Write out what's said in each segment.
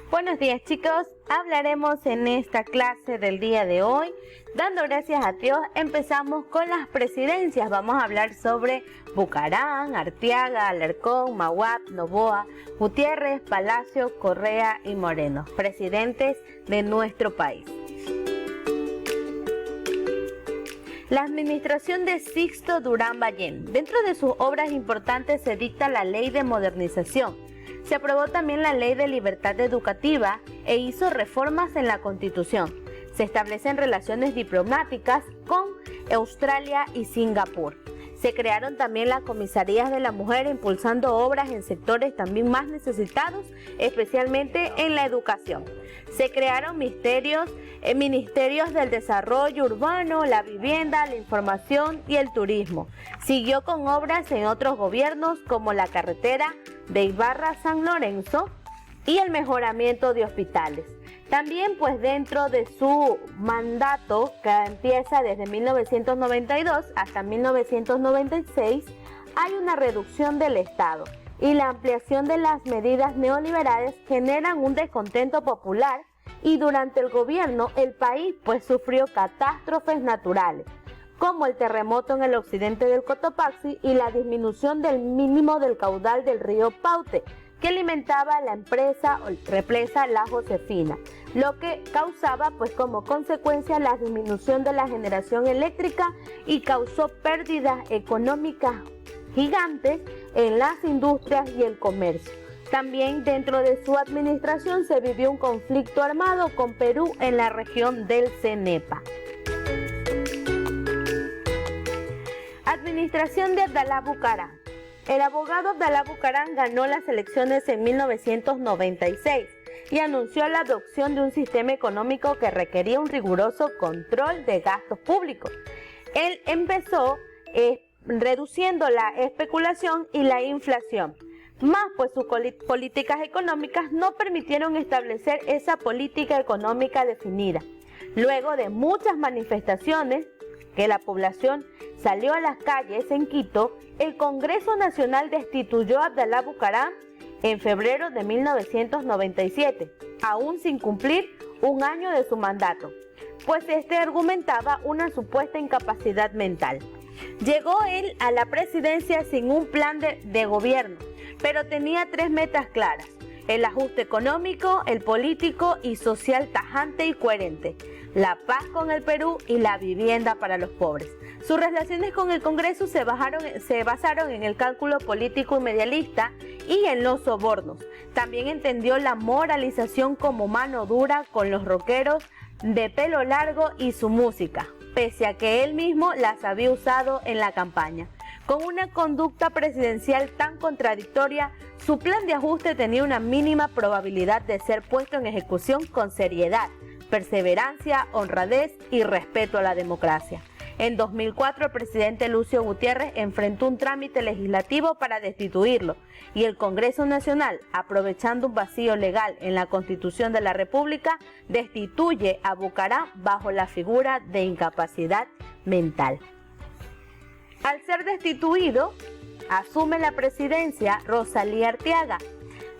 Buenos días chicos, hablaremos en esta clase del día de hoy. Dando gracias a Dios, empezamos con las presidencias. Vamos a hablar sobre Bucarán, Arteaga, Alarcón, Mahuad, Noboa, Gutiérrez, Palacio, Correa y Moreno, presidentes de nuestro país. La administración de Sixto Durán Ballén. Dentro de sus obras importantes se dicta la Ley de Modernización. Se aprobó también la Ley de Libertad Educativa e hizo reformas en la Constitución. Se establecen relaciones diplomáticas con Australia y Singapur. Se crearon también las comisarías de la mujer, impulsando obras en sectores también más necesitados, especialmente en la educación. Se crearon ministerios del desarrollo urbano, la vivienda, la información y el turismo. Siguió con obras en otros gobiernos como la carretera de Ibarra-San Lorenzo y el mejoramiento de hospitales. También pues dentro de su mandato, que empieza desde 1992 hasta 1996, hay una reducción del Estado y la ampliación de las medidas neoliberales generan un descontento popular y durante el gobierno el país pues sufrió catástrofes naturales, como el terremoto en el occidente del Cotopaxi y la disminución del mínimo del caudal del río Paute, que alimentaba la empresa o represa La Josefina, lo que causaba pues como consecuencia la disminución de la generación eléctrica y causó pérdidas económicas gigantes en las industrias y el comercio. También dentro de su administración se vivió un conflicto armado con Perú en la región del Cenepa. Administración de Abdalá Bucarán. El abogado Abdalá Bucarán ganó las elecciones en 1996 y anunció la adopción de un sistema económico que requería un riguroso control de gastos públicos. Él empezó reduciendo la especulación y la inflación, más pues sus políticas económicas no permitieron establecer esa política económica definida. Luego de muchas manifestaciones que la población salió a las calles en Quito, el Congreso Nacional destituyó a Abdalá Bucarán en febrero de 1997, aún sin cumplir un año de su mandato, pues este argumentaba una supuesta incapacidad mental. Llegó él a la presidencia sin un plan de gobierno, pero tenía tres metas claras: el ajuste económico, el político y social tajante y coherente, la paz con el Perú y la vivienda para los pobres. Sus relaciones con el Congreso se basaron en el cálculo político y medialista y en los sobornos. También entendió la moralización como mano dura con los rockeros de pelo largo y su música, pese a que él mismo las había usado en la campaña. Con una conducta presidencial tan contradictoria, su plan de ajuste tenía una mínima probabilidad de ser puesto en ejecución con seriedad, perseverancia, honradez y respeto a la democracia. En 2004, el presidente Lucio Gutiérrez enfrentó un trámite legislativo para destituirlo y el Congreso Nacional, aprovechando un vacío legal en la Constitución de la República, destituye a Bucarán bajo la figura de incapacidad mental. Al ser destituido, asume la presidencia Rosalía Arteaga.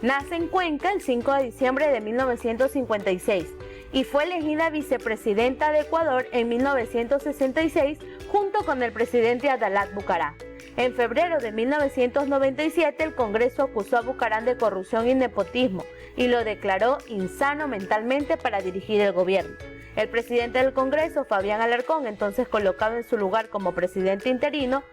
Nace en Cuenca el 5 de diciembre de 1956 y fue elegida vicepresidenta de Ecuador en 1966 junto con el presidente Abdalá Bucarán. En febrero de 1997 el Congreso acusó a Bucarán de corrupción y nepotismo y lo declaró insano mentalmente para dirigir el gobierno. El presidente del Congreso, Fabián Alarcón, entonces colocado en su lugar como presidente interino,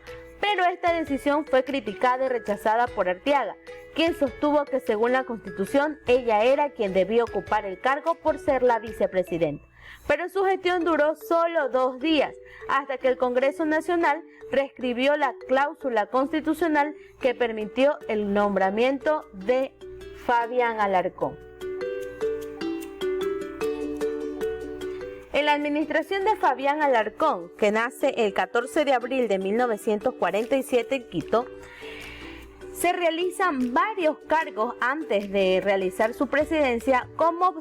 pero esta decisión fue criticada y rechazada por Arteaga, quien sostuvo que según la Constitución ella era quien debía ocupar el cargo por ser la vicepresidenta. Pero su gestión duró solo 2 días, hasta que el Congreso Nacional reescribió la cláusula constitucional que permitió el nombramiento de Fabián Alarcón. En la administración de Fabián Alarcón, que nace el 14 de abril de 1947 en Quito, se realizan varios cargos antes de realizar su presidencia, como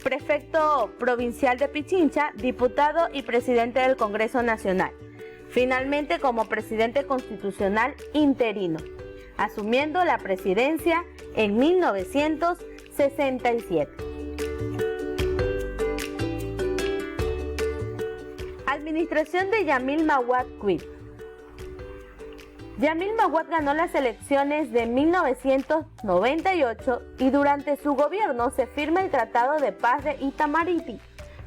prefecto provincial de Pichincha, diputado y presidente del Congreso Nacional. Finalmente como presidente constitucional interino, asumiendo la presidencia en 1900 1967. Administración de Yamil Mahuad Quib. Yamil Mahuad ganó las elecciones de 1998 y durante su gobierno se firma el Tratado de Paz de Itamaraty,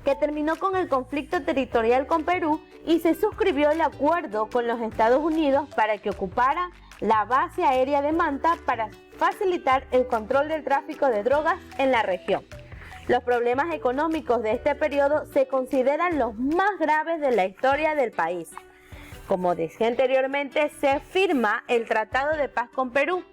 que terminó con el conflicto territorial con Perú, y se suscribió el acuerdo con los Estados Unidos para que ocupara la base aérea de Manta para facilitar el control del tráfico de drogas en la región. Los problemas económicos de este periodo se consideran los más graves de la historia del país. Como dije anteriormente, se firma el Tratado de Paz con Perú.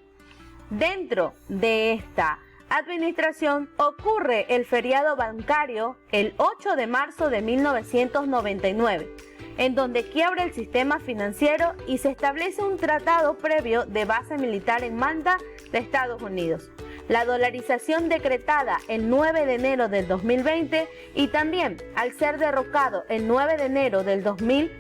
Dentro de esta administración ocurre el feriado bancario el 8 de marzo de 1999, en donde quiebra el sistema financiero y se establece un tratado previo de base militar en Manta de Estados Unidos. La dolarización decretada el 9 de enero del 2020 y también al ser derrocado el 9 de enero del 2000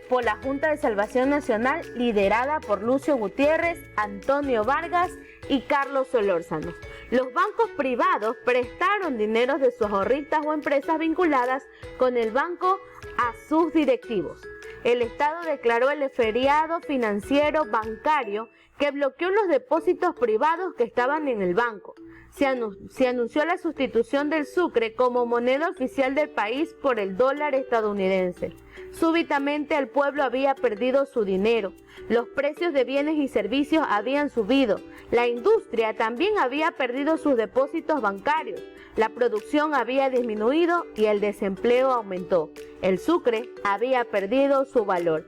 por la Junta de Salvación Nacional liderada por Lucio Gutiérrez, Antonio Vargas y Carlos Solórzano. Los bancos privados prestaron dineros de sus ahorristas o empresas vinculadas con el banco a sus directivos. El Estado declaró el feriado financiero bancario que bloqueó los depósitos privados que estaban en el banco. Se anunció la sustitución del sucre como moneda oficial del país por el dólar estadounidense. Súbitamente el pueblo había perdido su dinero, los precios de bienes y servicios habían subido, la industria también había perdido sus depósitos bancarios, la producción había disminuido y el desempleo aumentó. El sucre había perdido su valor.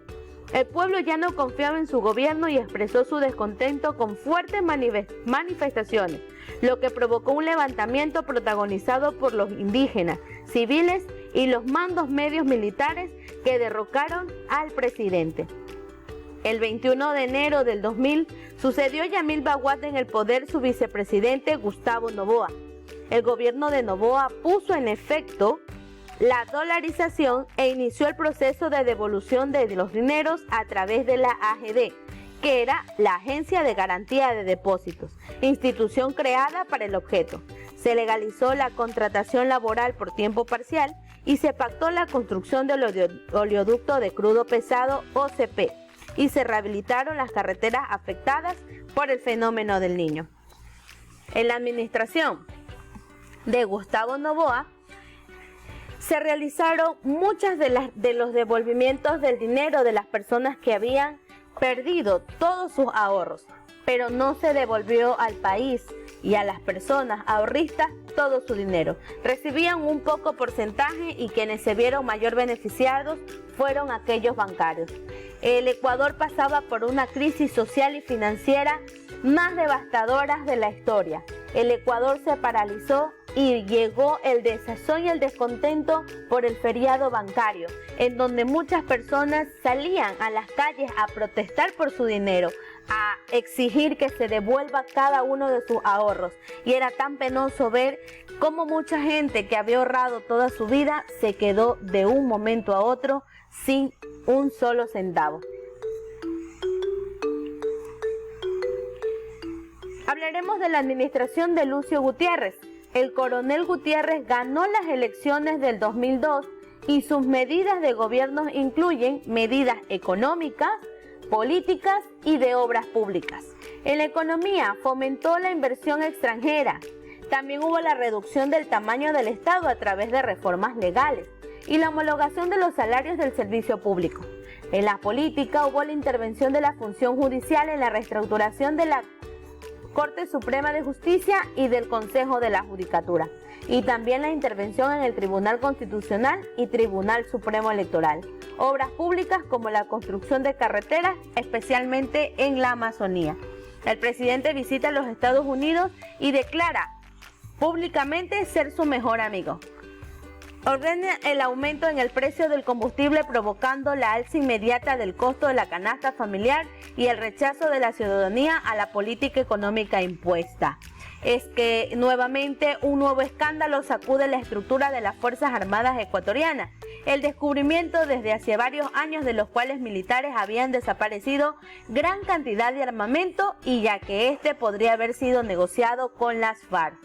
El pueblo ya no confiaba en su gobierno y expresó su descontento con fuertes manifestaciones, lo que provocó un levantamiento protagonizado por los indígenas, civiles y los mandos medios militares que derrocaron al presidente. El 21 de enero del 2000 sucedió a Yamil Mahuad en el poder su vicepresidente Gustavo Noboa. El gobierno de Noboa puso en efecto la dolarización e inició el proceso de devolución de los dineros a través de la AGD, que era la Agencia de Garantía de Depósitos, institución creada para el objeto. Se legalizó la contratación laboral por tiempo parcial y se pactó la construcción del oleoducto de crudo pesado OCP y se rehabilitaron las carreteras afectadas por el fenómeno del Niño. En la administración de Gustavo Noboa se realizaron muchas de los devolvimientos del dinero de las personas que habían perdido todos sus ahorros, pero no se devolvió al país y a las personas ahorristas todo su dinero. Recibían un poco porcentaje y quienes se vieron mayor beneficiados fueron aquellos bancarios. El Ecuador pasaba por una crisis social y financiera más devastadoras de la historia. El Ecuador se paralizó y llegó el desazón y el descontento por el feriado bancario, en donde muchas personas salían a las calles a protestar por su dinero, a exigir que se devuelva cada uno de sus ahorros. Y era tan penoso ver cómo mucha gente que había ahorrado toda su vida se quedó de un momento a otro sin un solo centavo. Hablaremos de la administración de Lucio Gutiérrez. El coronel Gutiérrez ganó las elecciones del 2002 y sus medidas de gobierno incluyen medidas económicas, políticas y de obras públicas. En la economía fomentó la inversión extranjera. También hubo la reducción del tamaño del Estado a través de reformas legales y la homologación de los salarios del servicio público. En la política hubo la intervención de la función judicial en la reestructuración de la Corte Suprema de Justicia y del Consejo de la Judicatura, y también la intervención en el Tribunal Constitucional y Tribunal Supremo Electoral. Obras públicas como la construcción de carreteras, especialmente en la Amazonía. El presidente visita los Estados Unidos y declara públicamente ser su mejor amigo. Ordena el aumento en el precio del combustible, provocando la alza inmediata del costo de la canasta familiar y el rechazo de la ciudadanía a la política económica impuesta. Es que nuevamente un nuevo escándalo sacude la estructura de las Fuerzas Armadas ecuatorianas el descubrimiento desde hace varios años de los cuales militares habían desaparecido gran cantidad de armamento y ya que este podría haber sido negociado con las FARC.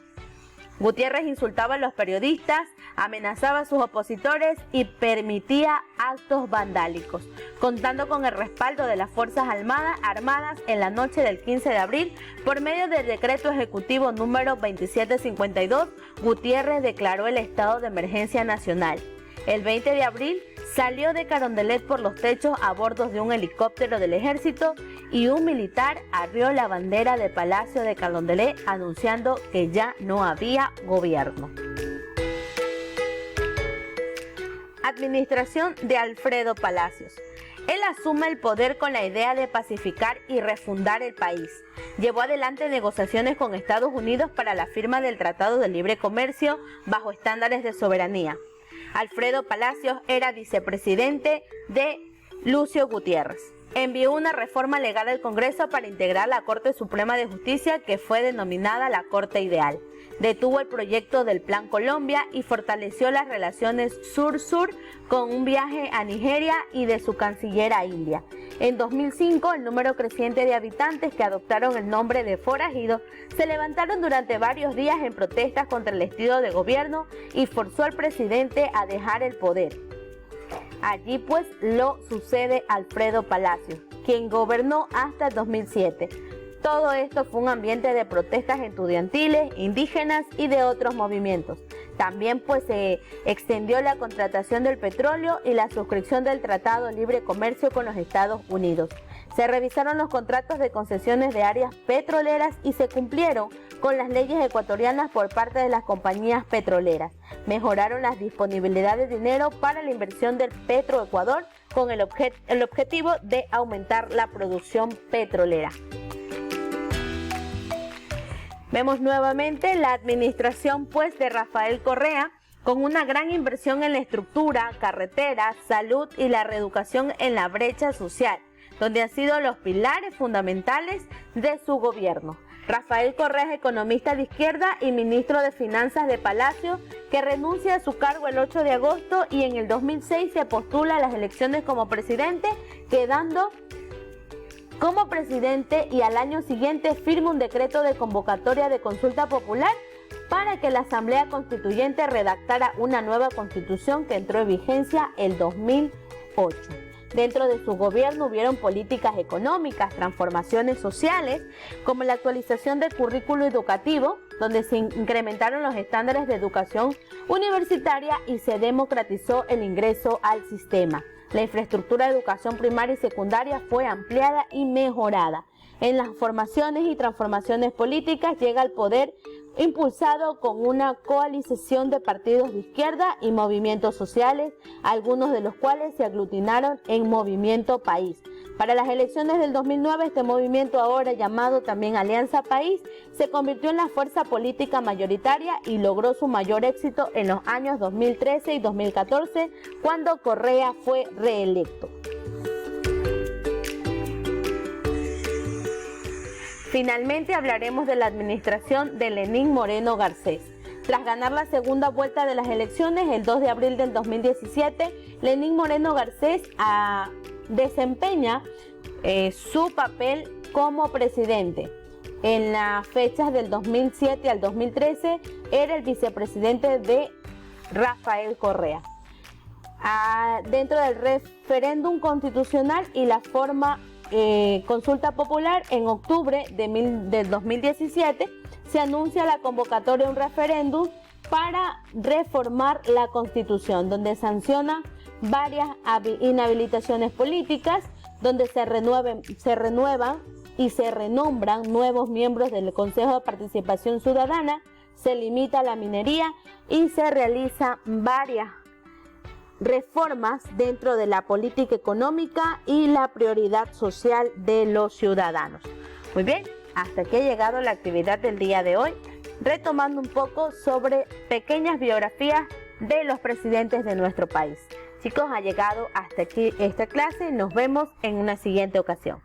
Gutiérrez insultaba a los periodistas, amenazaba a sus opositores y permitía actos vandálicos, contando con el respaldo de las Fuerzas Armadas en la noche del 15 de abril, por medio del decreto ejecutivo número 2752, Gutiérrez declaró el estado de emergencia nacional. El 20 de abril salió de Carondelet por los techos a bordo de un helicóptero del ejército y un militar arrió la bandera de Palacio de Carondelet anunciando que ya no había gobierno. Administración de Alfredo Palacios. Él asume el poder con la idea de pacificar y refundar el país. Llevó adelante negociaciones con Estados Unidos para la firma del Tratado de Libre Comercio bajo estándares de soberanía. Alfredo Palacios era vicepresidente de Lucio Gutiérrez. Envió una reforma legal al Congreso para integrar la Corte Suprema de Justicia, que fue denominada la Corte Ideal. Detuvo el proyecto del Plan Colombia y fortaleció las relaciones sur-sur con un viaje a Nigeria y de su canciller a India. En 2005, el número creciente de habitantes que adoptaron el nombre de forajidos se levantaron durante varios días en protestas contra el estilo de gobierno y forzó al presidente a dejar el poder. Allí pues lo sucede Alfredo Palacios, quien gobernó hasta el 2007. Todo esto fue un ambiente de protestas estudiantiles, indígenas y de otros movimientos. También pues se extendió la contratación del petróleo y la suscripción del Tratado de Libre Comercio con los Estados Unidos. Se revisaron los contratos de concesiones de áreas petroleras y se cumplieron con las leyes ecuatorianas por parte de las compañías petroleras. Mejoraron las disponibilidades de dinero para la inversión del Petroecuador con el objetivo de aumentar la producción petrolera. Vemos nuevamente la administración pues de Rafael Correa con una gran inversión en la estructura, carreteras, salud y la reeducación en la brecha social, donde han sido los pilares fundamentales de su gobierno. Rafael Correa es economista de izquierda y ministro de Finanzas de Palacio, que renuncia a su cargo el 8 de agosto y en el 2006 se postula a las elecciones como presidente, quedando como presidente y al año siguiente firma un decreto de convocatoria de consulta popular para que la Asamblea Constituyente redactara una nueva constitución que entró en vigencia el 2008. Dentro de su gobierno hubieron políticas económicas, transformaciones sociales, como la actualización del currículo educativo, donde se incrementaron los estándares de educación universitaria y se democratizó el ingreso al sistema. La infraestructura de educación primaria y secundaria fue ampliada y mejorada. En las formaciones y transformaciones políticas llega al poder impulsado con una coalición de partidos de izquierda y movimientos sociales, algunos de los cuales se aglutinaron en Movimiento País. Para las elecciones del 2009, este movimiento, ahora llamado también Alianza País, se convirtió en la fuerza política mayoritaria y logró su mayor éxito en los años 2013 y 2014, cuando Correa fue reelecto. Finalmente hablaremos de la administración de Lenín Moreno Garcés. Tras ganar la segunda vuelta de las elecciones el 2 de abril del 2017, Lenín Moreno Garcés desempeña su papel como presidente. En las fechas del 2007 al 2013 era el vicepresidente de Rafael Correa. Dentro del referéndum constitucional y la forma consulta popular, en octubre del 2017 se anuncia la convocatoria de un referéndum para reformar la Constitución, donde sanciona varias inhabilitaciones políticas, donde se renuevan y se renombran nuevos miembros del Consejo de Participación Ciudadana, se limita la minería y se realizan varias reformas dentro de la política económica y la prioridad social de los ciudadanos. Muy bien, hasta aquí ha llegado la actividad del día de hoy, retomando un poco sobre pequeñas biografías de los presidentes de nuestro país. Chicos, ha llegado hasta aquí esta clase, nos vemos en una siguiente ocasión.